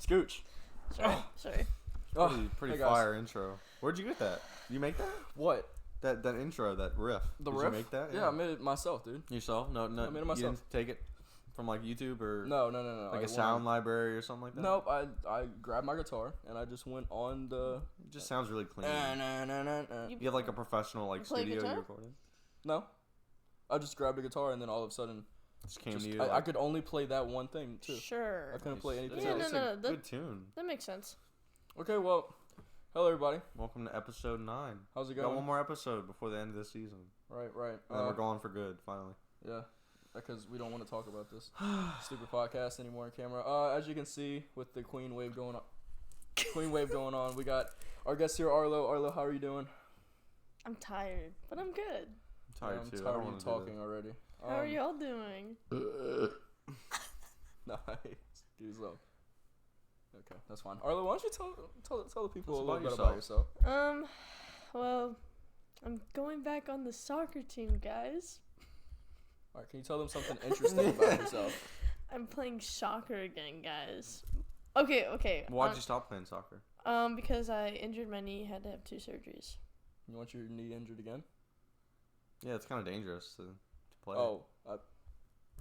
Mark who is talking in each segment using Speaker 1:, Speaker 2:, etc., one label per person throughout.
Speaker 1: Scooch.
Speaker 2: Sorry.
Speaker 3: Pretty fire intro. Where'd you get that? You make that?
Speaker 1: What?
Speaker 3: That intro, that riff.
Speaker 1: The
Speaker 3: Did
Speaker 1: riff?
Speaker 3: you make that?
Speaker 1: Yeah, I made it myself, dude.
Speaker 3: Yourself? No.
Speaker 1: I made it myself.
Speaker 3: You didn't take it from like YouTube or
Speaker 1: No.
Speaker 3: like a sound library or something like that?
Speaker 1: Nope. I grabbed my guitar and I just went on the.
Speaker 3: It just sounds really clean.
Speaker 2: You
Speaker 3: You have like a professional like
Speaker 2: play
Speaker 3: studio
Speaker 2: guitar?
Speaker 3: you recorded?
Speaker 1: No. I just grabbed a guitar and then all of a sudden,
Speaker 3: Just came to you.
Speaker 1: I could only play that one thing too.
Speaker 2: Sure.
Speaker 1: I couldn't play anything
Speaker 2: Yeah,
Speaker 1: else.
Speaker 2: no.
Speaker 3: Good tune.
Speaker 2: That makes sense.
Speaker 1: Okay, well, hello everybody.
Speaker 3: Welcome to episode 9.
Speaker 1: How's it
Speaker 3: Got
Speaker 1: going?
Speaker 3: one more episode before the end of this season.
Speaker 1: Right.
Speaker 3: And then we're gone for good, finally.
Speaker 1: Yeah, because we don't want to talk about this stupid podcast anymore on camera. As you can see, with the Queen wave going on, we got our guest here, Arlo. Arlo, how are you doing?
Speaker 2: I'm tired, but I'm good.
Speaker 3: I'm tired
Speaker 1: I'm
Speaker 3: too.
Speaker 1: tired
Speaker 3: I don't
Speaker 1: of you
Speaker 3: want to
Speaker 1: talking already.
Speaker 2: How are y'all doing?
Speaker 1: Nice. Give yourself. Okay, that's fine. Arlo, why don't you tell the people
Speaker 3: Tell us
Speaker 1: a little bit
Speaker 3: about
Speaker 1: about yourself?
Speaker 2: Well, I'm going back on the soccer team, guys.
Speaker 1: All right, can you tell them something interesting about yourself?
Speaker 2: I'm playing soccer again, guys. Okay.
Speaker 3: Why'd you stop playing soccer?
Speaker 2: Because I injured my knee, had to have 2 surgeries.
Speaker 1: You want your knee injured again?
Speaker 3: Yeah, it's kind of dangerous to play.
Speaker 1: Oh,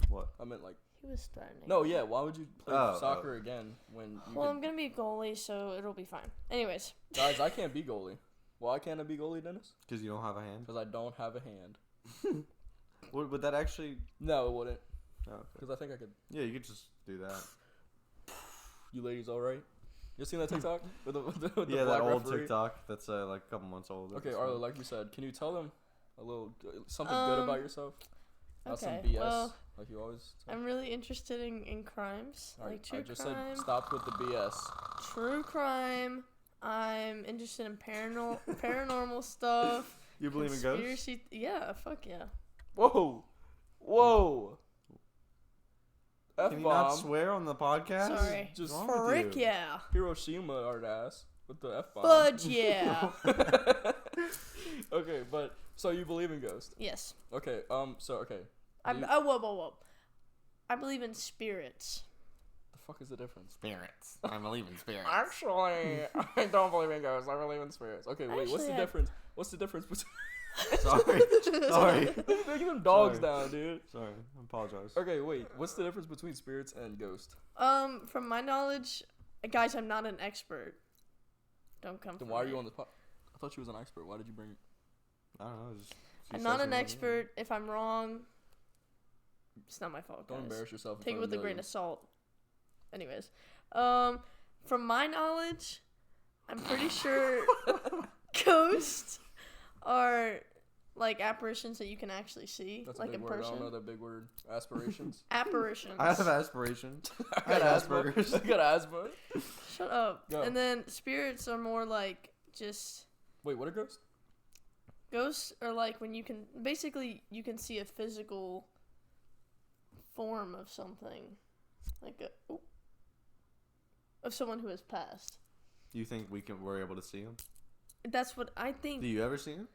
Speaker 3: What?
Speaker 1: I meant like.
Speaker 2: He was threatening.
Speaker 1: No, yeah. Why would you play soccer again when you?
Speaker 2: Well, I'm gonna be a goalie, so it'll be fine. Anyways.
Speaker 1: Guys, I can't be goalie. Why can't I be goalie, Dennis?
Speaker 3: Because you don't have a hand?
Speaker 1: Because I don't have a hand.
Speaker 3: Would that actually...
Speaker 1: No, it wouldn't.
Speaker 3: Oh, okay.
Speaker 1: Because I think I could.
Speaker 3: Yeah, you could just do that.
Speaker 1: You ladies all right? You seen that TikTok? with the
Speaker 3: Yeah,
Speaker 1: black
Speaker 3: that old
Speaker 1: referee?
Speaker 3: TikTok that's like a couple months old.
Speaker 1: Okay, Arlo, like you said, can you tell them a little something good about yourself? Not some BS,
Speaker 2: well,
Speaker 1: like you always tell.
Speaker 2: I'm really interested in crimes, like true
Speaker 1: I just
Speaker 2: crime.
Speaker 1: said stop with the BS.
Speaker 2: True crime. I'm interested in paranormal stuff.
Speaker 3: You believe in ghosts?
Speaker 2: Conspiracy. Yeah, fuck yeah.
Speaker 1: Whoa.
Speaker 3: Can you not swear on the podcast?
Speaker 2: Sorry.
Speaker 1: Just
Speaker 2: Frick yeah.
Speaker 1: Hiroshima hard ass with the F-bomb.
Speaker 2: Fudge yeah.
Speaker 1: Okay, but so you believe in ghosts?
Speaker 2: Yes.
Speaker 1: Okay, okay.
Speaker 2: Whoa. I believe in spirits.
Speaker 1: The fuck is the difference?
Speaker 3: Spirits. I believe in spirits.
Speaker 1: Actually, I don't believe in ghosts. I believe in spirits. Okay, wait. What's the
Speaker 2: Actually,
Speaker 1: difference? What's the difference between?
Speaker 3: Sorry.
Speaker 1: Making them dogs
Speaker 3: Sorry.
Speaker 1: down, dude.
Speaker 3: Sorry. I apologize.
Speaker 1: Okay, wait. What's the difference between spirits and ghosts?
Speaker 2: From my knowledge, guys, I'm not an expert. Don't come.
Speaker 1: Then
Speaker 2: for
Speaker 1: why are
Speaker 2: me.
Speaker 1: you on the pod? I thought you was an expert. Why did you bring it?
Speaker 3: I don't know.
Speaker 2: I'm not an expert. If I'm wrong, it's not my fault, guys.
Speaker 1: Don't embarrass yourself.
Speaker 2: Take it with a grain of salt. Anyways, from my knowledge, I'm pretty sure ghosts are like apparitions that you can actually see,
Speaker 1: That's
Speaker 2: like
Speaker 1: a big
Speaker 2: in
Speaker 1: word.
Speaker 2: person.
Speaker 1: I don't know that big word. Aspirations.
Speaker 2: Apparitions.
Speaker 3: I have aspirations.
Speaker 1: I got
Speaker 3: Asperger's.
Speaker 1: I got asthma.
Speaker 2: Shut up.
Speaker 1: Go.
Speaker 2: And then spirits are more like just
Speaker 1: Wait, what are ghosts?
Speaker 2: ghosts are like when you can see a physical form of something, like of someone who has passed.
Speaker 3: You think we're able to see them?
Speaker 2: That's what I think.
Speaker 3: Do you ever see them?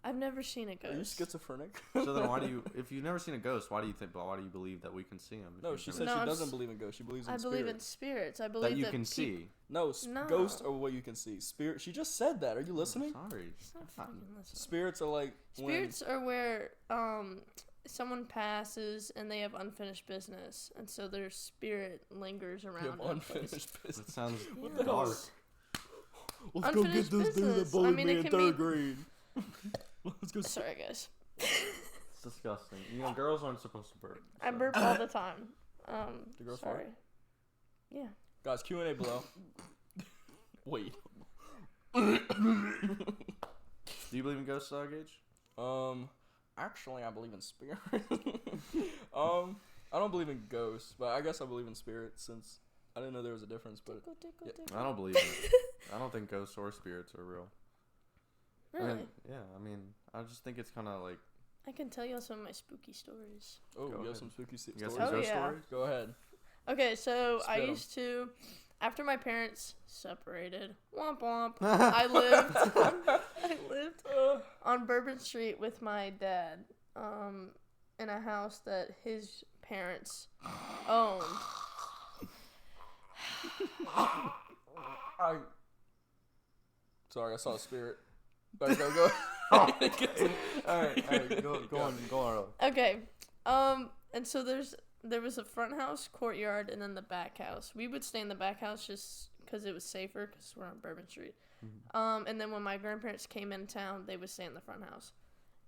Speaker 2: I've never seen a
Speaker 1: Are you
Speaker 2: ghost.
Speaker 1: schizophrenic?
Speaker 3: So then why do you, if you've never seen a ghost, why do you believe that we can see them?
Speaker 1: No, she said
Speaker 2: No,
Speaker 1: she
Speaker 2: I'm
Speaker 1: doesn't
Speaker 2: s-
Speaker 1: believe in ghosts. She believes in
Speaker 2: I
Speaker 1: spirits.
Speaker 2: believe in spirits. I believe
Speaker 3: that you
Speaker 2: that
Speaker 3: can see.
Speaker 1: No,
Speaker 2: No.
Speaker 1: ghosts are what you can see. Spirit. She just said that. Are you listening?
Speaker 3: Sorry.
Speaker 2: He's not fucking listening.
Speaker 1: Spirits are like
Speaker 2: Spirits are where someone passes and they have unfinished business, and so their spirit lingers
Speaker 1: when
Speaker 2: around.
Speaker 1: you have
Speaker 2: in a place.
Speaker 1: unfinished
Speaker 3: That
Speaker 1: business.
Speaker 3: sounds
Speaker 1: What the
Speaker 3: dark.
Speaker 1: hell? Let's
Speaker 2: Unfinished business. I mean, it can be.
Speaker 1: grade. Let's go.
Speaker 2: Sorry, guys.
Speaker 3: It's disgusting. You know, girls aren't supposed to burp.
Speaker 2: I
Speaker 3: so.
Speaker 2: burp all the time.
Speaker 1: Do girls
Speaker 2: Sorry.
Speaker 1: fart?
Speaker 2: Yeah.
Speaker 1: Guys, Q&A below. Wait.
Speaker 3: Do you believe in ghosts, Gage?
Speaker 1: Actually, I believe in spirits. I don't believe in ghosts, but I guess I believe in spirits since I didn't know there was a difference. But
Speaker 2: Tickle,
Speaker 1: yeah.
Speaker 2: tickle.
Speaker 3: I don't believe in it. I don't think ghosts or spirits are real.
Speaker 2: Really?
Speaker 3: I mean, I just think it's kind of like...
Speaker 2: I can tell you some of my spooky stories.
Speaker 1: oh,
Speaker 3: Go
Speaker 1: you have
Speaker 3: ahead.
Speaker 1: some spooky
Speaker 3: You
Speaker 1: stories.
Speaker 3: got some
Speaker 2: Oh,
Speaker 3: ghost
Speaker 2: yeah.
Speaker 3: stories?
Speaker 1: Go ahead.
Speaker 2: Okay, so I
Speaker 1: Spit 'em.
Speaker 2: used to, after my parents separated, womp womp, I lived on Bourbon Street with my dad, in a house that his parents owned.
Speaker 1: Sorry, I saw a spirit. Better go.
Speaker 3: All right. Go on.
Speaker 2: Okay. And so there was a front house, courtyard, and then the back house. We would stay in the back house just because it was safer, because we're on Bourbon Street.
Speaker 3: Mm-hmm.
Speaker 2: And then when my grandparents came in town, they would stay in the front house.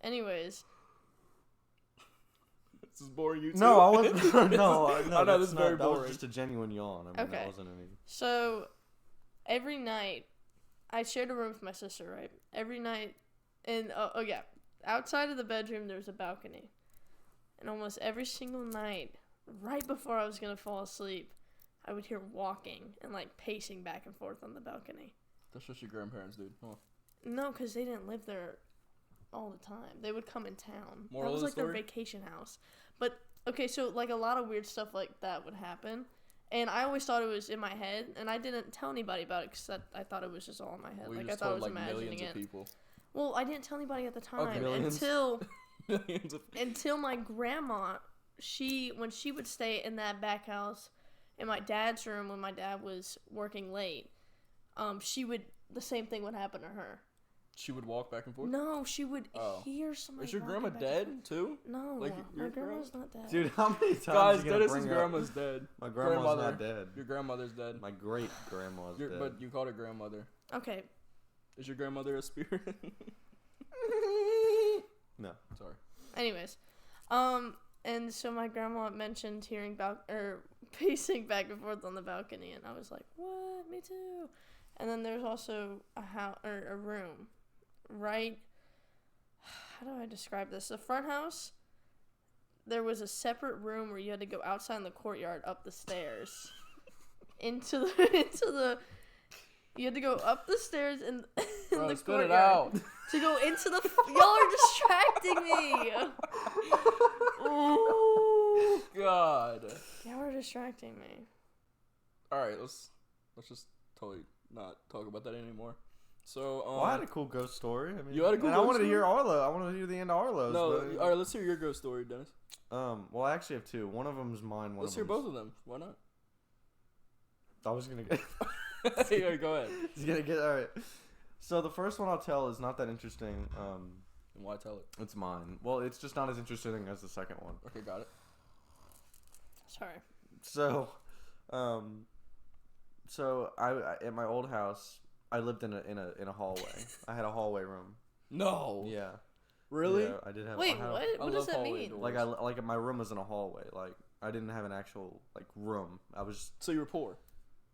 Speaker 2: Anyways.
Speaker 1: This is boring you too.
Speaker 3: No, I wasn't. No,
Speaker 1: I know this is very boring.
Speaker 3: That was just a genuine yawn. I mean,
Speaker 2: Okay.
Speaker 3: that wasn't any.
Speaker 2: So, every night, I shared a room with my sister, right? Every night, and yeah, outside of the bedroom, there was a balcony. And almost every single night, right before I was going to fall asleep, I would hear walking and, like, pacing back and forth on the balcony.
Speaker 1: That's just your grandparents, dude. Huh.
Speaker 2: No, because they didn't live there all the time. They would come in town.
Speaker 1: Moral
Speaker 2: that was
Speaker 1: of the
Speaker 2: like their
Speaker 1: story?
Speaker 2: vacation house. But, okay, so, like, a lot of weird stuff like that would happen. And I always thought it was in my head, and I didn't tell anybody about it because I thought it was just all in my head.
Speaker 1: Well,
Speaker 2: like,
Speaker 1: you
Speaker 2: I
Speaker 1: just
Speaker 2: thought I
Speaker 1: told,
Speaker 2: was
Speaker 1: like,
Speaker 2: imagining
Speaker 1: millions
Speaker 2: it.
Speaker 1: of people.
Speaker 2: Well, I didn't tell anybody at the time
Speaker 1: millions?
Speaker 2: until my grandma, when she would stay in that back house in my dad's room when my dad was working late, the same thing would happen to her.
Speaker 1: She would walk back and forth?
Speaker 2: No, she would hear somebody.
Speaker 1: Is your
Speaker 2: walking
Speaker 1: grandma
Speaker 2: back
Speaker 1: dead,
Speaker 2: and forth.
Speaker 1: too?
Speaker 2: No,
Speaker 1: Like,
Speaker 2: my
Speaker 1: your
Speaker 2: grandma's not dead.
Speaker 3: Dude, how many times
Speaker 1: Guys,
Speaker 3: you gonna
Speaker 1: Dennis's
Speaker 3: bring up?
Speaker 1: grandma's dead.
Speaker 3: My grandma's not dead.
Speaker 1: Your grandmother's dead.
Speaker 3: My great grandma's dead.
Speaker 1: But you called her grandmother.
Speaker 2: Okay.
Speaker 1: Is your grandmother a spirit?
Speaker 3: No.
Speaker 1: Sorry.
Speaker 2: Anyways, and so my grandma mentioned hearing pacing back and forth on the balcony, and I was like, "What? Me too." And then there's also a room, right? How do I describe this? The front house. There was a separate room where you had to go outside in the courtyard, up the stairs, into the. You had to go up the stairs in
Speaker 1: Bro,
Speaker 2: the
Speaker 1: spit
Speaker 2: courtyard
Speaker 1: it out.
Speaker 2: to go into the. Y'all are distracting me.
Speaker 1: Oh God.
Speaker 2: Y'all are distracting me.
Speaker 1: All right, let's just totally not talk about that anymore. So,
Speaker 3: Well, I had a cool ghost story. I mean,
Speaker 1: You had a cool
Speaker 3: and
Speaker 1: ghost
Speaker 3: I wanted
Speaker 1: story?
Speaker 3: to hear Arlo. I wanted to hear the end of Arlo's.
Speaker 1: no,
Speaker 3: but-
Speaker 1: all right, let's hear your ghost story, Dennis.
Speaker 3: Well, I actually have two. One of them is mine.
Speaker 1: Let's hear both of them. Why not?
Speaker 3: I was gonna get.
Speaker 1: Yeah, go ahead.
Speaker 3: He's gonna get all right. So the first one I'll tell is not that interesting.
Speaker 1: And why tell it?
Speaker 3: It's mine. Well, it's just not as interesting as the second one.
Speaker 1: Okay, got it.
Speaker 2: Sorry.
Speaker 3: So, I at my old house, I lived in a hallway. I had a hallway room.
Speaker 1: No.
Speaker 3: Yeah.
Speaker 1: Really?
Speaker 3: Yeah, I did have.
Speaker 2: Wait,
Speaker 3: I had a-
Speaker 2: what? What does
Speaker 1: love
Speaker 2: that
Speaker 1: hallway
Speaker 2: mean?
Speaker 1: doors.
Speaker 3: like my room was in a hallway. Like I didn't have an actual like room. I was
Speaker 1: So you were poor.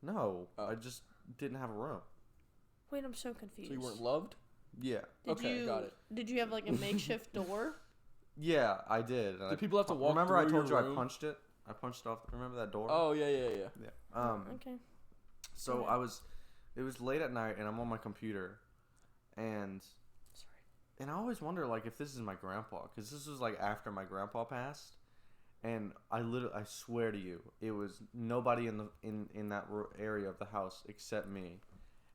Speaker 3: no.
Speaker 1: Oh.
Speaker 3: I just didn't have a room.
Speaker 2: Wait, I'm so confused.
Speaker 1: So you weren't loved.
Speaker 3: Yeah.
Speaker 1: Got it.
Speaker 2: Did you have like a makeshift door?
Speaker 3: Yeah, I did. And
Speaker 1: Did people have to walk
Speaker 3: Remember, I
Speaker 1: through
Speaker 3: told you
Speaker 1: your
Speaker 3: I
Speaker 1: room?
Speaker 3: punched it. I punched off. Remember that door?
Speaker 1: Oh yeah.
Speaker 3: Yeah.
Speaker 2: Okay.
Speaker 3: So
Speaker 2: Okay.
Speaker 3: it was late at night, and I'm on my computer, and I always wonder like if this is my grandpa, because this was like after my grandpa passed, and I swear to you, it was nobody in that area of the house except me,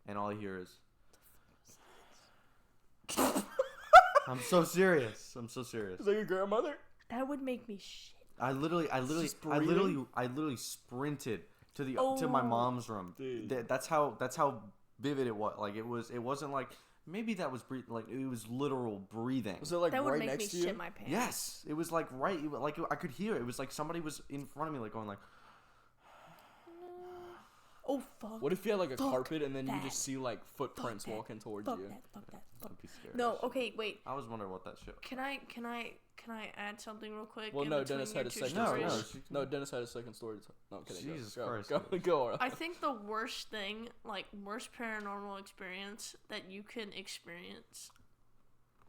Speaker 3: and all I hear is. I'm so serious.
Speaker 1: Is that your grandmother?
Speaker 2: That would make me shit.
Speaker 3: I literally sprinted to my mom's room.
Speaker 1: Dude.
Speaker 3: That's how vivid it was. Like it wasn't like maybe that was like it was literal breathing.
Speaker 1: Was it like
Speaker 2: That would
Speaker 1: right
Speaker 2: make me
Speaker 1: next to you?
Speaker 2: shit my pants.
Speaker 3: Yes, it was like right. Like I could hear it. It was like somebody was in front of me, like going like.
Speaker 2: Oh fuck.
Speaker 1: What if you had like a
Speaker 2: Fuck
Speaker 1: carpet and then you
Speaker 2: that.
Speaker 1: just see like footprints
Speaker 2: Fuck that.
Speaker 1: walking towards
Speaker 2: Fuck
Speaker 1: you?
Speaker 2: that. Fuck that. Fuck.
Speaker 3: I'd be scared.
Speaker 2: No. Okay. Wait.
Speaker 3: I was wondering what that shit.
Speaker 2: Can I add something real quick?
Speaker 1: Well,
Speaker 2: in
Speaker 1: no,
Speaker 2: between
Speaker 1: Dennis
Speaker 2: your
Speaker 1: had a
Speaker 2: two
Speaker 1: second
Speaker 2: stories?
Speaker 1: story. No, Dennis had a second story. No, I'm kidding.
Speaker 3: Jesus
Speaker 1: go,
Speaker 3: Christ.
Speaker 1: Go. Aura.
Speaker 2: I think the worst thing, like worst paranormal experience that you can experience.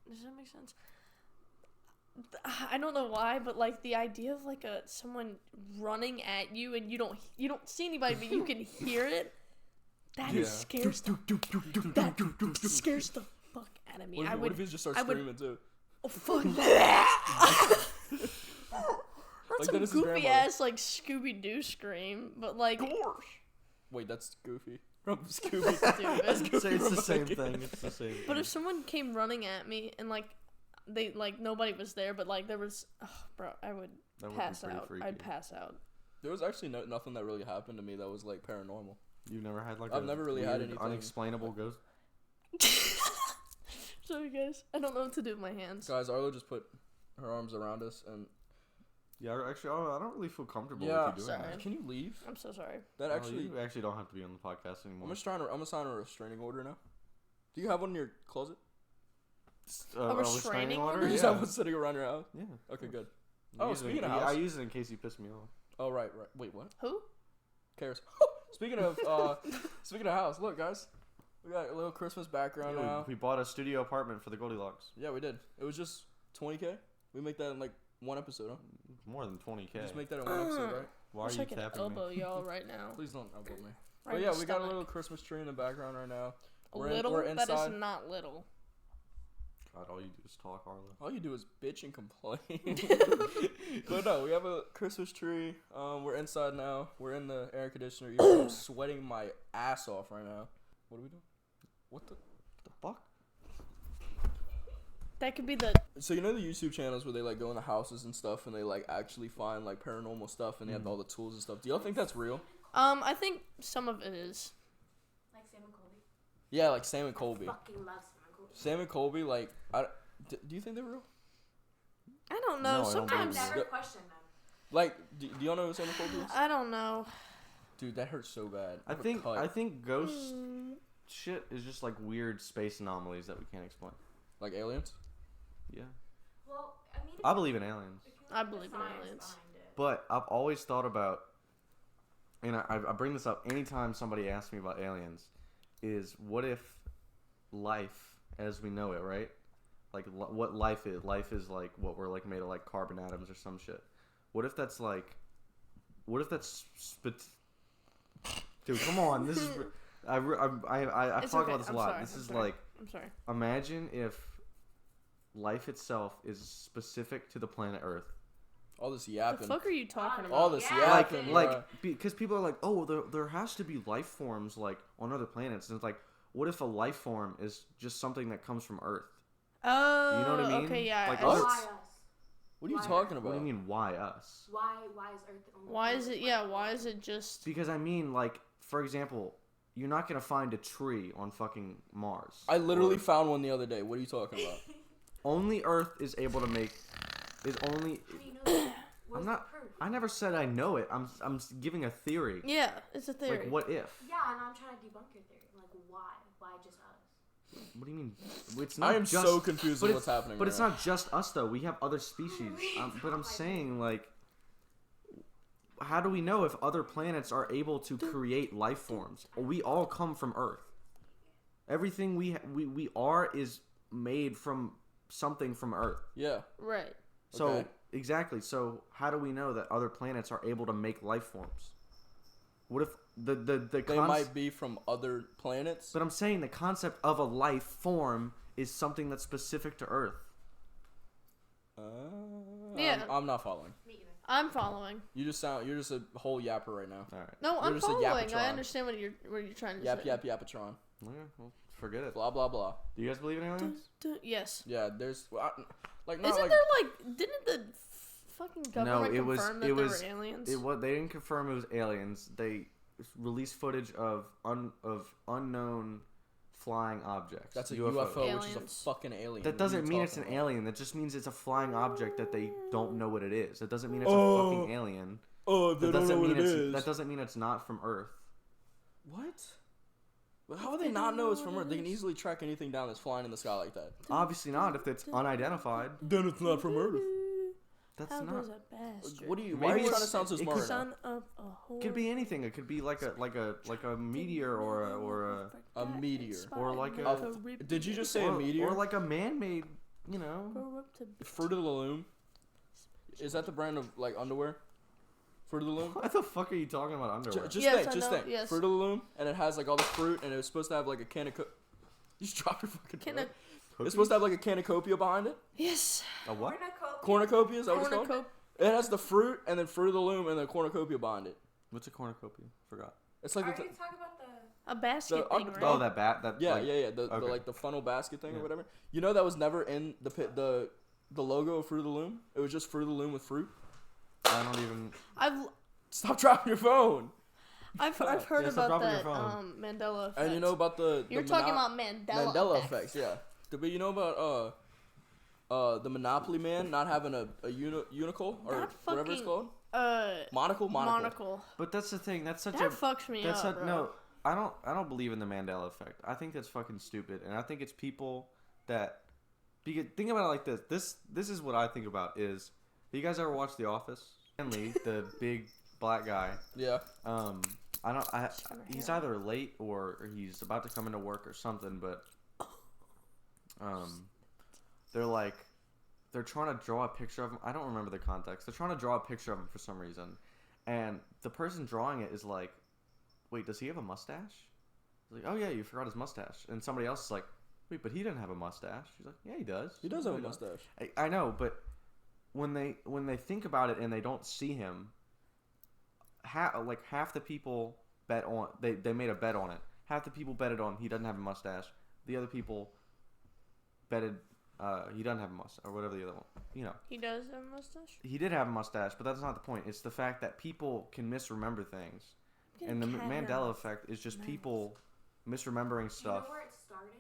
Speaker 2: Does that make sense? I don't know why, but like the idea of like someone running at you and you don't see anybody, but you can hear it. That scares the fuck out of me.
Speaker 1: What if he just starts screaming too?
Speaker 2: Oh fuck that! That's some
Speaker 1: Dennis's
Speaker 2: goofy
Speaker 1: grandmother.
Speaker 2: ass like Scooby Doo scream, but like.
Speaker 1: Wait, that's Goofy from Scooby. That's
Speaker 2: Stupid.
Speaker 1: Goofy
Speaker 3: It's
Speaker 1: from
Speaker 3: the same
Speaker 1: Bucky.
Speaker 3: thing. It's the same.
Speaker 2: But
Speaker 3: thing.
Speaker 2: if someone came running at me and like they like nobody was there, but like there was, bro, I would
Speaker 3: That would be
Speaker 2: pass
Speaker 3: pretty
Speaker 2: out.
Speaker 3: freaky.
Speaker 2: I'd pass out.
Speaker 1: There was actually nothing that really happened to me that was like paranormal.
Speaker 3: You've never had like
Speaker 1: I've never really had
Speaker 3: weird,
Speaker 1: anything.
Speaker 3: unexplainable ghost.
Speaker 2: Sorry, guys. I don't know what to do with my hands.
Speaker 1: Guys, Arlo just put her arms around us, and
Speaker 3: Yeah, actually, I don't really feel comfortable
Speaker 1: yeah,
Speaker 3: with you doing
Speaker 2: sorry.
Speaker 3: that.
Speaker 1: can you leave?
Speaker 2: I'm so sorry.
Speaker 1: That actually,
Speaker 3: You actually don't have to be on the podcast anymore.
Speaker 1: I'm gonna sign a restraining order now. Do you have one in your closet?
Speaker 2: A restraining order?
Speaker 1: You
Speaker 3: Yeah.
Speaker 1: just have one sitting around your house?
Speaker 3: Yeah.
Speaker 1: Okay, good.
Speaker 3: I
Speaker 1: Oh,
Speaker 3: use it-
Speaker 1: speaking of
Speaker 3: I
Speaker 1: house.
Speaker 3: use it in case you piss me off.
Speaker 1: Oh, right. Wait, what?
Speaker 2: Who?
Speaker 1: Cares. Speaking of house, look, guys, we got a little Christmas background
Speaker 3: Yeah,
Speaker 1: now.
Speaker 3: we bought a studio apartment for the Goldilocks.
Speaker 1: Yeah, we did. It was just $20K. We make that in like one episode, huh?
Speaker 3: More than 20K.
Speaker 1: We just make that in one episode, right?
Speaker 3: Why are
Speaker 2: Wish
Speaker 3: you
Speaker 2: I could
Speaker 3: tapping me?
Speaker 2: elbow y'all right now.
Speaker 1: Please don't elbow me.
Speaker 2: Right
Speaker 1: But
Speaker 2: in
Speaker 1: yeah,
Speaker 2: the
Speaker 1: we got a
Speaker 2: stomach.
Speaker 1: little Christmas tree in the background right now.
Speaker 2: A
Speaker 1: We're
Speaker 2: little?
Speaker 1: we're
Speaker 2: That
Speaker 1: inside.
Speaker 2: is not little.
Speaker 3: God, all you do is talk, Arlo.
Speaker 1: All you do is bitch and complain. But no, we have a Christmas tree. We're inside now. We're in the air conditioner. Even though I'm sweating my ass off right now. What are we doing? What the
Speaker 3: fuck?
Speaker 2: That could be the.
Speaker 1: So you know the YouTube channels where they like go in the houses and stuff and they like actually find like paranormal stuff and they have all the tools and stuff. Do y'all think that's real?
Speaker 2: I think some of it is.
Speaker 4: Like Sam and Colby.
Speaker 1: Yeah, like Sam and Colby.
Speaker 4: I fucking love Sam and Colby.
Speaker 1: Sam and Colby, like, do you think they're real?
Speaker 2: I don't
Speaker 3: No, I
Speaker 2: know.
Speaker 3: don't
Speaker 2: Sometimes.
Speaker 3: believe
Speaker 4: I've never questioned them.
Speaker 1: Like, do y'all know who Sam and Colby is?
Speaker 2: I don't know.
Speaker 1: Dude, that hurts so bad.
Speaker 3: I
Speaker 1: have a
Speaker 3: think
Speaker 1: cut.
Speaker 3: ghost shit is just like weird space anomalies that we can't explain.
Speaker 1: Like aliens.
Speaker 3: Yeah.
Speaker 4: Well, I mean,
Speaker 3: I believe in aliens.
Speaker 4: if you
Speaker 2: I
Speaker 4: look at
Speaker 2: believe
Speaker 4: the
Speaker 2: in
Speaker 4: science
Speaker 2: aliens.
Speaker 4: behind it.
Speaker 3: But I've always thought about, and I bring this up anytime somebody asks me about aliens, is what if life as we know it, right? Like what life is. Life is like what we're like made of like carbon atoms or some shit. What if that's dude, come on. This is I
Speaker 2: It's
Speaker 3: talk
Speaker 2: okay.
Speaker 3: about this a
Speaker 2: I'm
Speaker 3: lot.
Speaker 2: sorry.
Speaker 3: This
Speaker 2: I'm
Speaker 3: is
Speaker 2: sorry.
Speaker 3: like,
Speaker 2: I'm sorry.
Speaker 3: imagine if life itself is specific to the planet Earth.
Speaker 1: All this
Speaker 2: The
Speaker 1: yapping.
Speaker 2: fuck are you talking about?
Speaker 1: All this
Speaker 4: Yeah.
Speaker 1: yapping.
Speaker 3: Like
Speaker 1: bruh.
Speaker 3: because people are like, oh, there has to be life forms like on other planets, and it's like, what if a life form is just something that comes from Earth?
Speaker 2: Oh,
Speaker 3: You know what I mean?
Speaker 2: Okay, yeah.
Speaker 3: Like,
Speaker 2: I-
Speaker 3: us?
Speaker 4: Why us?
Speaker 1: What are you
Speaker 4: Why?
Speaker 1: talking
Speaker 3: What
Speaker 1: about?
Speaker 3: do you mean, why us?
Speaker 4: Why is Earth the only
Speaker 2: Why
Speaker 4: planet
Speaker 2: is it?
Speaker 4: with
Speaker 2: Yeah.
Speaker 4: life?
Speaker 2: Why is it just?
Speaker 3: Because I mean, like, for example, you're not gonna find a tree on fucking Mars.
Speaker 1: I literally
Speaker 3: Or-
Speaker 1: found one the other day. What are you talking about?
Speaker 3: only Earth is able to make. Is only.
Speaker 4: How do you know that? Where's
Speaker 3: I'm not.
Speaker 4: the proof?
Speaker 3: I never said I know it. I'm giving a theory.
Speaker 2: Yeah, it's a theory.
Speaker 3: Like, what if?
Speaker 4: Yeah, and I'm trying to debunk your theory. Like, why? Why just us?
Speaker 3: What do you mean? It's not
Speaker 1: I am
Speaker 3: just,
Speaker 1: so confused
Speaker 3: but
Speaker 1: with
Speaker 3: it's-
Speaker 1: what's happening.
Speaker 3: But
Speaker 1: right
Speaker 3: it's
Speaker 1: now.
Speaker 3: not just us though. We have other species. But I'm saying, like, how do we know if other planets are able to create life forms? We all come from Earth. Everything we are is made from something from Earth.
Speaker 1: Yeah.
Speaker 2: Right.
Speaker 3: So
Speaker 1: Okay.
Speaker 3: exactly. So how do we know that other planets are able to make life forms? What if the
Speaker 1: They might be from other planets.
Speaker 3: But I'm saying the concept of a life form is something that's specific to Earth.
Speaker 2: Yeah.
Speaker 1: I'm not following.
Speaker 4: Me either.
Speaker 2: I'm following.
Speaker 1: You're just a whole yapper right now.
Speaker 3: All right.
Speaker 2: No,
Speaker 1: You're
Speaker 2: I'm
Speaker 1: just a
Speaker 2: following.
Speaker 1: Yapatron.
Speaker 2: I understand what you're trying to
Speaker 1: Yap
Speaker 2: say.
Speaker 1: yap yapatron.
Speaker 3: Okay, well, forget it.
Speaker 1: Blah blah blah.
Speaker 3: Do you guys believe in aliens?
Speaker 2: Yes.
Speaker 1: Yeah. There's like not
Speaker 2: Isn't
Speaker 1: like
Speaker 2: there like? Didn't the fucking government
Speaker 3: it was-
Speaker 2: confirm that
Speaker 3: it
Speaker 2: there
Speaker 3: was-
Speaker 2: were aliens?
Speaker 3: They didn't confirm it was aliens. They released footage of unknown flying objects.
Speaker 1: that's a
Speaker 2: UFO.
Speaker 1: UFO, which is a
Speaker 2: Aliens.
Speaker 1: fucking alien.
Speaker 3: That
Speaker 1: What are
Speaker 3: doesn't
Speaker 1: you
Speaker 3: mean it's an
Speaker 1: talking about?
Speaker 3: alien. That just means it's a flying object that they don't know what it is. That doesn't mean it's a
Speaker 1: Oh.
Speaker 3: fucking alien.
Speaker 1: Oh,
Speaker 3: That doesn't mean that doesn't mean it's not from Earth.
Speaker 1: What? But how would they not know it's from Earth? They can easily track anything down that's flying in the sky like that.
Speaker 3: Obviously not if it's unidentified.
Speaker 1: Then it's not from Earth.
Speaker 3: That's
Speaker 2: How
Speaker 3: not.
Speaker 2: does a bastard?
Speaker 1: What are you? Why are
Speaker 3: Maybe
Speaker 1: you trying to
Speaker 3: it's-
Speaker 1: sound so
Speaker 3: it
Speaker 1: smart
Speaker 3: could
Speaker 1: right now?
Speaker 2: Son of a whore.
Speaker 3: It could be anything. It could be like a meteor or
Speaker 1: A meteor.
Speaker 3: Or like
Speaker 1: Did you just say a
Speaker 3: or,
Speaker 1: meteor?
Speaker 3: or like a man-made, you know.
Speaker 2: Grow up to
Speaker 1: Fruit of the Loom. Is that the brand of like underwear? Fruit of the Loom.
Speaker 3: What the fuck are you talking about underwear?
Speaker 1: Just
Speaker 2: Yes,
Speaker 1: think,
Speaker 2: I
Speaker 1: just
Speaker 2: know,
Speaker 1: think.
Speaker 2: yes.
Speaker 1: Fruit of the Loom, and it has like all the fruit, and it was supposed to have like a can of. You just dropped your fucking.
Speaker 2: Can
Speaker 1: phone.
Speaker 2: I-
Speaker 1: It's supposed to have like a cornucopia behind it.
Speaker 2: Yes.
Speaker 3: A what?
Speaker 1: Cornucopia is that what it's called?
Speaker 2: Cornucopia.
Speaker 1: It has the fruit and then Fruit of the Loom and then cornucopia behind it.
Speaker 3: What's a cornucopia? Forgot.
Speaker 1: It's like
Speaker 4: Are
Speaker 1: the
Speaker 4: you talking about the?
Speaker 2: A basket
Speaker 1: The
Speaker 2: thing,
Speaker 1: under-
Speaker 2: right?
Speaker 3: Oh, that bat. That
Speaker 1: yeah,
Speaker 3: like,
Speaker 1: yeah. The
Speaker 3: okay.
Speaker 1: like the funnel basket thing or
Speaker 3: Yeah.
Speaker 1: whatever. You know that was never in the logo of Fruit of the Loom. It was just Fruit of the Loom with fruit.
Speaker 3: I don't even.
Speaker 2: I've
Speaker 1: Stop dropping your phone.
Speaker 2: I've heard
Speaker 3: Yeah, stop
Speaker 2: about
Speaker 3: dropping your
Speaker 2: that
Speaker 3: phone.
Speaker 2: Mandela effect.
Speaker 1: And you know about the
Speaker 2: You're talking about Mandela
Speaker 1: effects, yeah. But you know about the Monopoly man not having a unicle or
Speaker 2: That
Speaker 1: whatever it's
Speaker 2: fucking-
Speaker 1: called. Monocle.
Speaker 3: But that's the thing. That's such
Speaker 2: That fucks me up, bro.
Speaker 3: No, I don't believe in the Mandela effect. I think that's fucking stupid, and I think it's people that. Because think about it like this. This is what I think about is. You guys ever watch The Office? Stanley, the big black guy.
Speaker 1: Yeah.
Speaker 3: He's either late or he's about to come into work or something, but they're trying to draw a picture of him. I don't remember the context. They're trying to draw a picture of him for some reason, and the person drawing it is like, wait, does he have a mustache? He's like, oh yeah, you forgot his mustache. And somebody else is like, wait, but he didn't have a mustache. He's like, yeah, he does.
Speaker 1: He does have a mustache.
Speaker 3: I know, but when they think about it and they don't see him, half the people bet on they made a bet on it. Half the people betted on he doesn't have a mustache. The other people betted he doesn't have a mustache or whatever the other one. You know.
Speaker 2: He does have a mustache?
Speaker 3: He did have a mustache, but that's not the point. It's the fact that people can misremember things. And the Mandela effect is just people misremembering stuff.
Speaker 4: Do you know where it started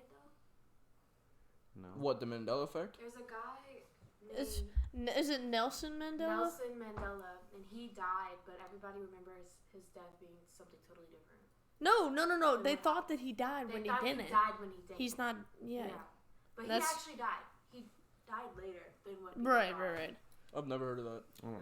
Speaker 4: though?
Speaker 3: No.
Speaker 1: What, the Mandela effect?
Speaker 4: There's a guy
Speaker 2: Is it Nelson Mandela?
Speaker 4: Nelson Mandela, and he died, but everybody remembers his death being something totally different.
Speaker 2: No. They thought that he died when he didn't.
Speaker 4: He died when he didn't.
Speaker 2: He's not. Yeah.
Speaker 4: But
Speaker 2: That's-
Speaker 4: he actually died. He died later than what.
Speaker 2: Right.
Speaker 1: I've never heard of that.
Speaker 4: Really?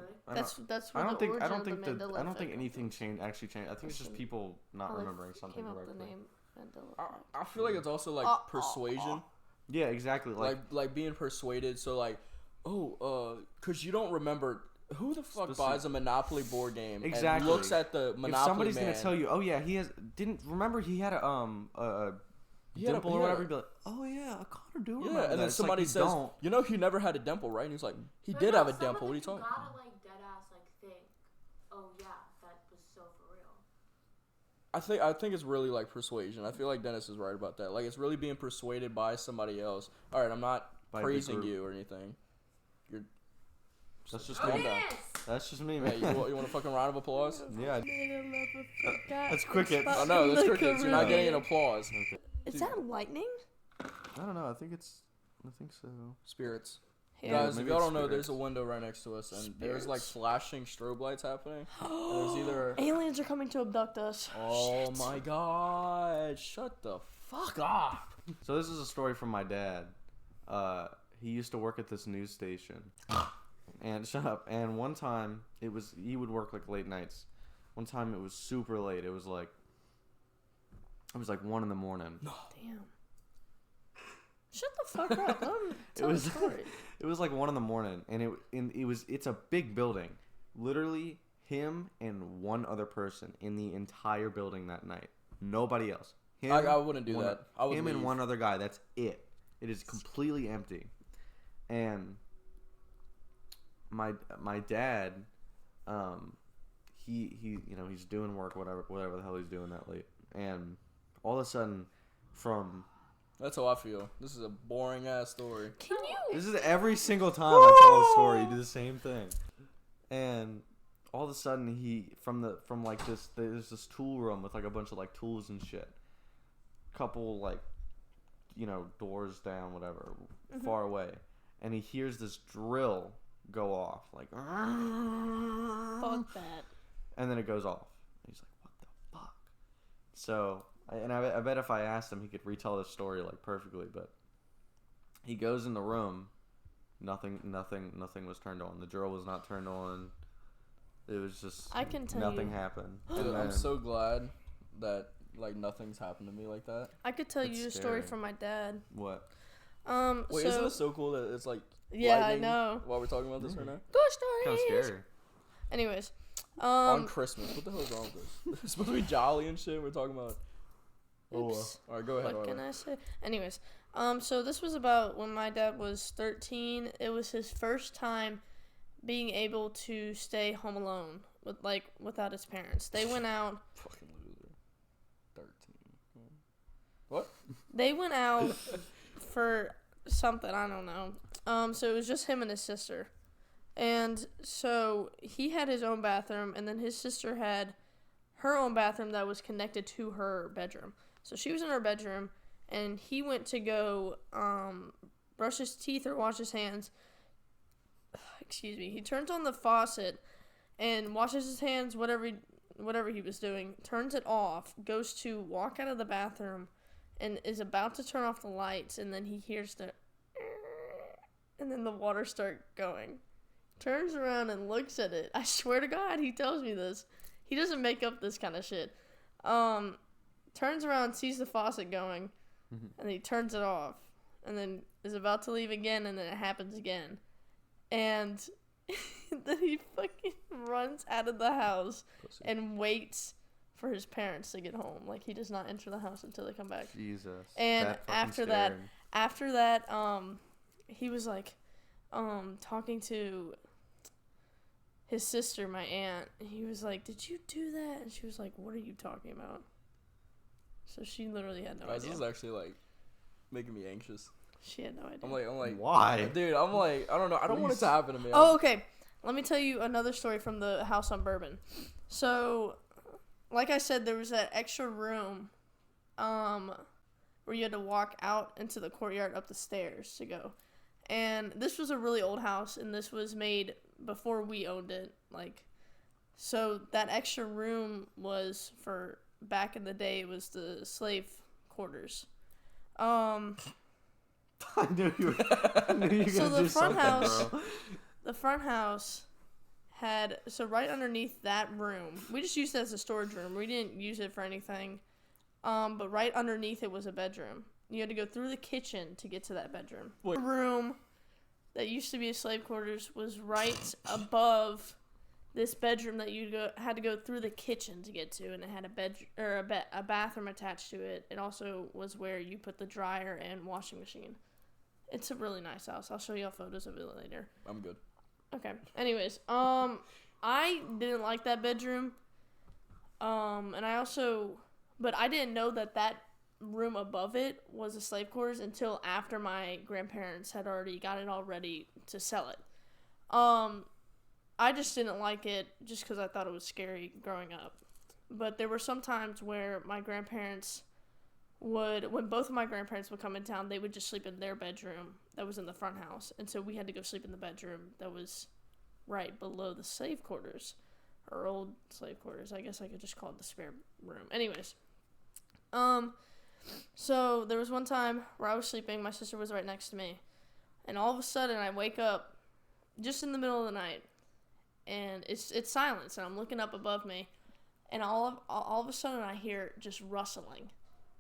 Speaker 2: That's where the origin of the Mandela
Speaker 3: I don't think
Speaker 2: effect
Speaker 3: anything actually changed. I think it's just people not remembering something
Speaker 2: came up
Speaker 3: correctly.
Speaker 2: the name Mandela effect.
Speaker 1: I feel like it's also like persuasion.
Speaker 3: Yeah, exactly.
Speaker 1: Like being persuaded. So like, cause you don't remember who the fuck
Speaker 3: Specific-
Speaker 1: buys a Monopoly board game
Speaker 3: Exactly.
Speaker 1: and looks at the Monopoly
Speaker 3: if somebody's
Speaker 1: man.
Speaker 3: gonna tell you, oh yeah, he remember he had a dimple or whatever, you'd be like, oh yeah, I kind of do remember
Speaker 1: Yeah, and
Speaker 3: that.
Speaker 1: then
Speaker 3: It's
Speaker 1: somebody
Speaker 3: like,
Speaker 1: says, you know, he never had a dimple, right? And he's like, he did have a dimple. What are you talking about?
Speaker 4: You gotta like dead ass like think, oh yeah, that was so for real.
Speaker 1: I think it's really like persuasion. I feel like Dennis is right about that. Like it's really being persuaded by somebody else. All right, I'm not
Speaker 3: By the
Speaker 1: praising
Speaker 3: group.
Speaker 1: you or anything.
Speaker 3: That's just
Speaker 4: Oh,
Speaker 3: me.
Speaker 4: Dennis!
Speaker 3: That's just me,
Speaker 1: Yeah,
Speaker 3: man.
Speaker 1: you want a fucking round of applause?
Speaker 3: Yeah.
Speaker 2: That's
Speaker 3: That's crickets.
Speaker 1: Oh no, that's crickets. You're not getting an applause.
Speaker 3: Okay.
Speaker 2: Is that lightning?
Speaker 3: I don't know. I think so.
Speaker 1: Spirits.
Speaker 2: Yeah.
Speaker 1: Guys, if
Speaker 3: maybe
Speaker 1: y'all
Speaker 3: it's
Speaker 1: don't know, there's
Speaker 3: spirits.
Speaker 1: a window right next to us, and there's like
Speaker 2: Spirits.
Speaker 1: flashing strobe lights happening. And there's either.
Speaker 2: Aliens are coming to abduct us.
Speaker 1: Oh
Speaker 2: Shit.
Speaker 1: my god! Shut the fuck up!
Speaker 3: So this is a story from my dad. He used to work at this news station. And shut up. And one time he would work like late nights. One time it was super late. It was like 1 a.m.
Speaker 2: Damn. Shut the fuck up. Let him tell
Speaker 3: was-
Speaker 2: the story.
Speaker 3: It was like 1 a.m. and it's a big building. Literally him and one other person in the entire building that night. Nobody else. Him,
Speaker 1: I wouldn't do that. I would
Speaker 3: him
Speaker 1: leave.
Speaker 3: and one other guy. That's it. It is completely empty. And my dad, he he's doing work, whatever the hell he's doing that late, and all of a sudden, from
Speaker 1: That's how I feel. This is a boring ass story.
Speaker 2: Can you?
Speaker 3: this is every single time I tell a story, you do the same thing, and all of a sudden there's this tool room with like a bunch of like tools and shit, couple like doors down, whatever, far away, and he hears this drill go off like
Speaker 2: Fuck that.
Speaker 3: and then it goes off. And he's like, what the fuck? So I bet if I asked him he could retell this story like perfectly, but he goes in the room, nothing was turned on. The drill was not turned on. It was just
Speaker 2: I can tell
Speaker 3: nothing
Speaker 2: you.
Speaker 3: happened.
Speaker 1: Dude,
Speaker 3: And
Speaker 1: I'm
Speaker 3: then-
Speaker 1: so glad that like nothing's happened to me like that.
Speaker 2: I could tell
Speaker 3: That's
Speaker 2: you a story
Speaker 3: scary.
Speaker 2: from my dad.
Speaker 3: What?
Speaker 1: Wait,
Speaker 2: So
Speaker 1: isn't it so cool that it's like
Speaker 2: yeah,
Speaker 1: lightning
Speaker 2: I know.
Speaker 1: while we're talking about this right now?
Speaker 2: Ghost
Speaker 3: Kind of
Speaker 2: stories.
Speaker 3: scary.
Speaker 2: Anyways,
Speaker 1: On Christmas, what the hell is wrong with this? It's supposed to be jolly and shit. We're talking about.
Speaker 2: Oops.
Speaker 1: All right, go ahead.
Speaker 2: What can
Speaker 1: Oliver.
Speaker 2: I say? Anyways, so this was about when my dad was 13. It was his first time being able to stay home alone without his parents. They went out.
Speaker 1: Fucking loser. 13. What?
Speaker 2: They went out for something, I don't know. So it was just him and his sister. And so he had his own bathroom, and then his sister had her own bathroom that was connected to her bedroom. So she was in her bedroom, and he went to go brush his teeth or wash his hands. Excuse me. He turns on the faucet and washes his hands, whatever he was doing, turns it off, goes to walk out of the bathroom, and is about to turn off the lights, and then he hears and then the water start going. Turns around and looks at it. I swear to God, he tells me this. He doesn't make up this kind of shit. Turns around, sees the faucet going, and he turns it off, and then is about to leave again, and then it happens again. And then he fucking runs out of the house and waits for his parents to get home. Like, he does not enter the house until they come back.
Speaker 3: Jesus.
Speaker 2: And after that, he was like, talking to his sister, my aunt. He was like, "Did you do that?" And she was like, "What are you talking about?" So she literally had no idea.
Speaker 1: This is actually like making me anxious.
Speaker 2: She had no idea.
Speaker 1: I'm like,
Speaker 3: why?
Speaker 1: Dude, I'm like, I don't know. I don't want it to happen to me.
Speaker 2: Oh, okay. Let me tell you another story from the house on Bourbon. So, like I said, there was that extra room where you had to walk out into the courtyard up the stairs to go. And this was a really old house, and this was made before we owned it. Like, so that extra room was for, back in the day, it was the slave quarters.
Speaker 3: I knew you were gonna
Speaker 2: So the
Speaker 3: do
Speaker 2: front
Speaker 3: something,
Speaker 2: house,
Speaker 3: bro.
Speaker 2: the front house had, so right underneath that room, we just used it as a storage room. We didn't use it for anything. But right underneath it was a bedroom. You had to go through the kitchen to get to that bedroom.
Speaker 1: Wait.
Speaker 2: The room that used to be a slave quarters was right above this bedroom that you had to go through the kitchen to get to, and it had a bathroom attached to it. It also was where you put the dryer and washing machine. It's a really nice house. I'll show you all photos of it later.
Speaker 1: I'm good.
Speaker 2: Okay. Anyways, I didn't like that bedroom. And I also, but I didn't know that room above it was a slave quarters until after my grandparents had already got it all ready to sell it. I just didn't like it just because I thought it was scary growing up. But there were some times where my grandparents when both of my grandparents would come in town, they would just sleep in their bedroom that was in the front house. And so we had to go sleep in the bedroom that was right below the slave quarters, or old slave quarters. I guess I could just call it the spare room. Anyways, so there was one time where I was sleeping, my sister was right next to me, and all of a sudden I wake up just in the middle of the night, and it's silence, and I'm looking up above me, and all of a sudden I hear just rustling,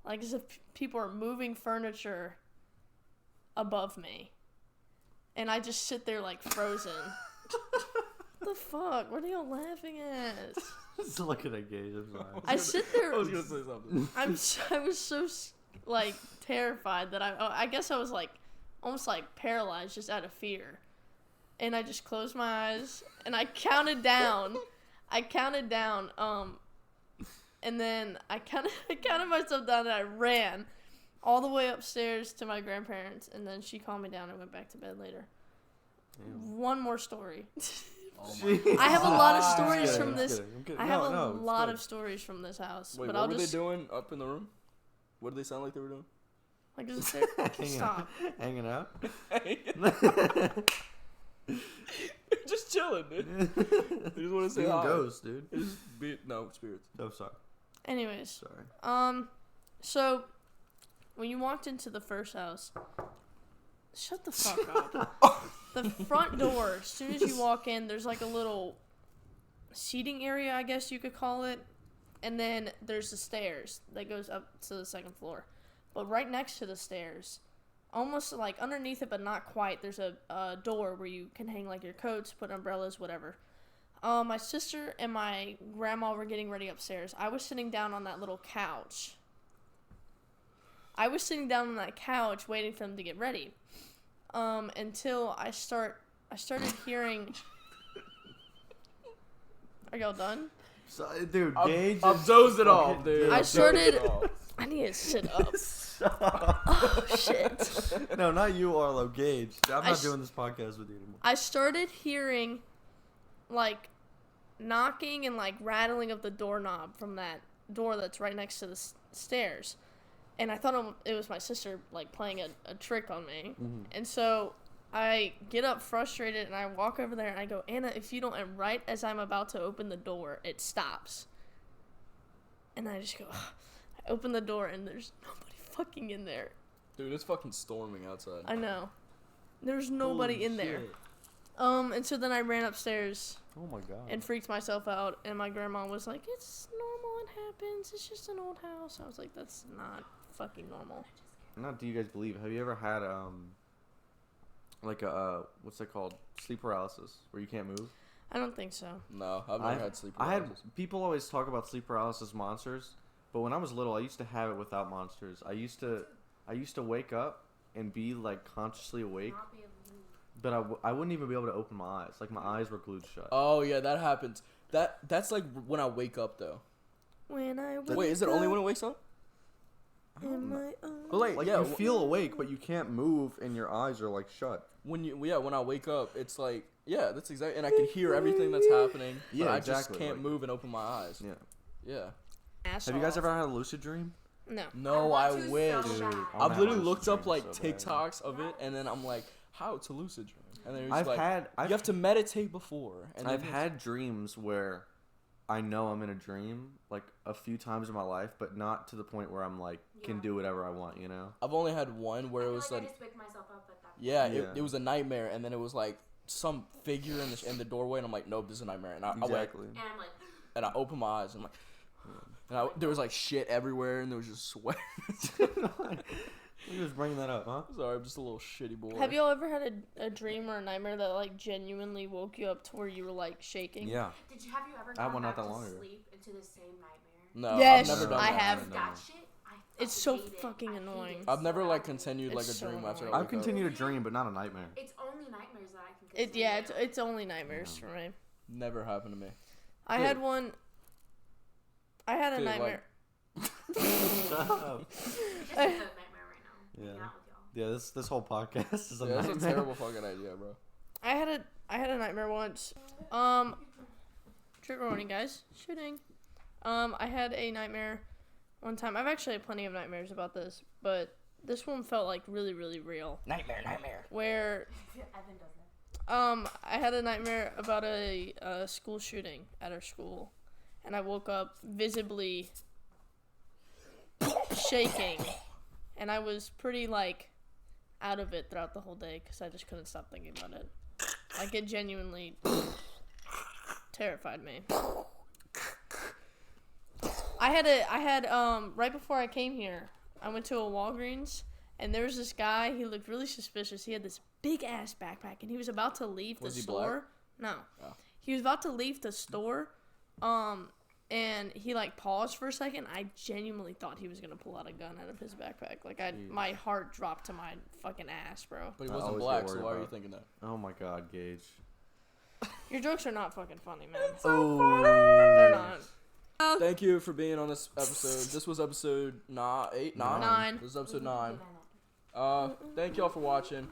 Speaker 2: like as if people are moving furniture above me, and I just sit there like frozen. What the fuck? What are y'all laughing at?
Speaker 3: Just looking at Gage. I'm sorry.
Speaker 2: I sit there.
Speaker 1: I was gonna say something.
Speaker 2: I was so like terrified that I guess I was like almost like paralyzed just out of fear, and I just closed my eyes and I counted down. And then I counted myself down and I ran all the way upstairs to my grandparents, and then she calmed me down and went back to bed later.
Speaker 3: Damn.
Speaker 2: One more story.
Speaker 1: Oh
Speaker 2: I have a lot of
Speaker 3: I'm
Speaker 2: stories
Speaker 3: kidding,
Speaker 2: from
Speaker 3: I'm
Speaker 2: this.
Speaker 3: kidding, I'm kidding.
Speaker 2: I have
Speaker 3: No,
Speaker 2: a
Speaker 3: it's
Speaker 2: lot
Speaker 3: good.
Speaker 2: of stories from this house.
Speaker 1: Wait,
Speaker 2: but
Speaker 1: what
Speaker 2: I'll
Speaker 1: were
Speaker 2: just
Speaker 1: they doing up in the room? What did they sound like they were doing?
Speaker 2: like just say, stop.
Speaker 3: Hanging out.
Speaker 1: Just chilling, dude. They just want to say
Speaker 3: Being
Speaker 1: hi.
Speaker 3: ghosts, dude.
Speaker 1: No, spirits.
Speaker 3: Oh, sorry.
Speaker 2: Anyways,
Speaker 3: Sorry.
Speaker 2: so when you walked into the first house, shut the fuck up. The front door, as soon as you walk in, there's like a little seating area, I guess you could call it, and then there's the stairs that goes up to the second floor. But right next to the stairs, almost like underneath it but not quite, there's a door where you can hang like your coats, put umbrellas, whatever. My sister and my grandma were getting ready upstairs. I was sitting down on that little couch. Waiting for them to get ready. Until I started hearing. Are y'all done?
Speaker 3: So, dude, Gage.
Speaker 1: I'm dozing off, dude.
Speaker 2: I
Speaker 1: I'm dozing
Speaker 2: started-
Speaker 1: off.
Speaker 2: I need to sit up.
Speaker 3: Stop.
Speaker 2: Oh shit.
Speaker 3: No, not you, Arlo. Gage. I'm
Speaker 2: I
Speaker 3: not
Speaker 2: s-
Speaker 3: doing this podcast with you anymore.
Speaker 2: I started hearing, like, knocking and like rattling of the doorknob from that door that's right next to the stairs. And I thought it was my sister like playing a trick on me.
Speaker 3: Mm-hmm.
Speaker 2: And so I get up frustrated and I walk over there and I go, Anna, if you don't, and right as I'm about to open the door, it stops. And I just go, I open the door and there's nobody fucking in there.
Speaker 1: Dude, it's fucking storming outside.
Speaker 2: I know. There's nobody
Speaker 1: Holy
Speaker 2: in there.
Speaker 1: shit.
Speaker 2: And so then I ran upstairs
Speaker 3: Oh my god.
Speaker 2: and freaked myself out, and my grandma was like, it's normal, it happens, it's just an old house. I was like, that's not fucking normal.
Speaker 3: Not do you guys believe? Have you ever had like a what's that called? Sleep paralysis, where you can't move?
Speaker 2: I don't think so.
Speaker 1: No, I've never had sleep
Speaker 3: I had
Speaker 1: paralysis.
Speaker 3: people always talk about sleep paralysis monsters, but when I was little, I used to have it without monsters. I used to wake up and be like consciously awake,
Speaker 4: Not be able to move.
Speaker 3: but I wouldn't even be able to open my eyes. Like my eyes were glued shut.
Speaker 1: Oh yeah, that happens. That's like when I wake up though.
Speaker 2: When I wake
Speaker 1: Wait, is it only when it wakes up?
Speaker 2: in my own...
Speaker 1: But like,
Speaker 3: Like
Speaker 1: yeah,
Speaker 3: you feel awake, but you can't move, and your eyes are like shut.
Speaker 1: when I wake up, it's like, yeah, that's exactly, and I can hear everything that's happening.
Speaker 3: Yeah,
Speaker 1: but I
Speaker 3: exactly,
Speaker 1: just can't
Speaker 3: like-
Speaker 1: move and open my eyes.
Speaker 3: Yeah.
Speaker 1: Yeah.
Speaker 2: Ass
Speaker 3: Have you guys
Speaker 2: off.
Speaker 3: ever had a lucid dream?
Speaker 2: No.
Speaker 1: No,
Speaker 4: I
Speaker 1: I
Speaker 4: want to
Speaker 1: wish.
Speaker 4: so bad.
Speaker 3: I wanna
Speaker 1: I've literally
Speaker 3: have a
Speaker 1: looked
Speaker 3: lucid
Speaker 1: up
Speaker 3: dream
Speaker 1: like
Speaker 3: so bad.
Speaker 1: TikToks of it, and then I'm like, how to lucid dream? And then it's
Speaker 3: I've
Speaker 1: like,
Speaker 3: had
Speaker 1: you have to meditate before. And
Speaker 3: I've
Speaker 1: then
Speaker 3: had dreams where I know I'm in a dream like a few times in my life, but not to the point where I'm like can
Speaker 4: Yeah.
Speaker 3: do whatever I want, you know?
Speaker 1: I've only had one where
Speaker 4: I
Speaker 1: it
Speaker 4: feel
Speaker 1: was
Speaker 4: like
Speaker 1: like,
Speaker 4: I just wake myself up at that point.
Speaker 1: yeah,
Speaker 3: Yeah.
Speaker 1: it was a nightmare, and then it was like some figure in the doorway, and I'm like, nope, this is a nightmare. And I went
Speaker 3: Exactly.
Speaker 4: And I'm like,
Speaker 1: and I opened my eyes, and I'm like, there was like shit everywhere, and there was just sweat.
Speaker 3: You just bringing that up, huh?
Speaker 1: Sorry, I'm just a little shitty boy.
Speaker 2: Have you all ever had a dream or a nightmare that like genuinely woke you up to where you were like shaking?
Speaker 3: Yeah.
Speaker 4: have you ever
Speaker 3: I had
Speaker 4: gone
Speaker 3: one not
Speaker 4: back
Speaker 3: that
Speaker 4: to
Speaker 3: long ago.
Speaker 4: sleep into the same nightmare?
Speaker 1: No,
Speaker 2: Yes,
Speaker 1: I've never done
Speaker 2: I
Speaker 1: that.
Speaker 2: have.
Speaker 3: No.
Speaker 4: That shit, I
Speaker 2: It's so
Speaker 4: hate it.
Speaker 2: fucking
Speaker 4: I hate
Speaker 2: annoying.
Speaker 4: it
Speaker 1: I've never
Speaker 4: so
Speaker 1: like
Speaker 4: badly.
Speaker 1: continued like a
Speaker 2: It's so
Speaker 1: dream after I
Speaker 2: annoying.
Speaker 1: wake
Speaker 3: I've
Speaker 1: up.
Speaker 3: continued a dream, but not a nightmare.
Speaker 4: It's only nightmares that I can
Speaker 2: It
Speaker 4: continue.
Speaker 2: it's only nightmares for me.
Speaker 1: Never happened to me.
Speaker 2: I
Speaker 1: Dude.
Speaker 2: had one. I had a
Speaker 1: Dude,
Speaker 2: nightmare.
Speaker 3: Shut up.
Speaker 4: It's just a nightmare right now.
Speaker 3: Yeah.
Speaker 4: Hanging out with y'all.
Speaker 3: Yeah, this whole podcast is a
Speaker 1: Yeah,
Speaker 3: nightmare.
Speaker 1: that's a terrible fucking idea, bro.
Speaker 2: I had a nightmare once. Trigger warning, guys. Shooting. I had a nightmare one time. I've actually had plenty of nightmares about this, but this one felt like really, really real.
Speaker 1: Nightmare.
Speaker 2: Where
Speaker 4: Evan does that.
Speaker 2: I had a nightmare about a school shooting at our school, and I woke up visibly shaking, and I was pretty like out of it throughout the whole day because I just couldn't stop thinking about it. Like it genuinely terrified me. I had right before I came here, I went to a Walgreens, and there was this guy. He looked really suspicious. He had this big ass backpack, and he was about to leave the
Speaker 1: Was he
Speaker 2: store. No,
Speaker 1: Oh.
Speaker 2: he was about to leave the store. And he like paused for a second. I genuinely thought he was gonna pull out a gun out of his backpack. Like my heart dropped to my fucking ass, bro.
Speaker 1: But he
Speaker 3: I
Speaker 1: wasn't
Speaker 3: always
Speaker 1: black,
Speaker 3: get
Speaker 1: so
Speaker 3: worried
Speaker 1: why are you
Speaker 3: about-
Speaker 1: thinking that?
Speaker 3: Oh my god, Gage.
Speaker 2: Your jokes are not fucking funny, man.
Speaker 3: Oh.
Speaker 2: They're not.
Speaker 1: Thank you for being on this episode. This was episode 9.
Speaker 2: Nine.
Speaker 1: This is episode 9. Thank y'all for watching.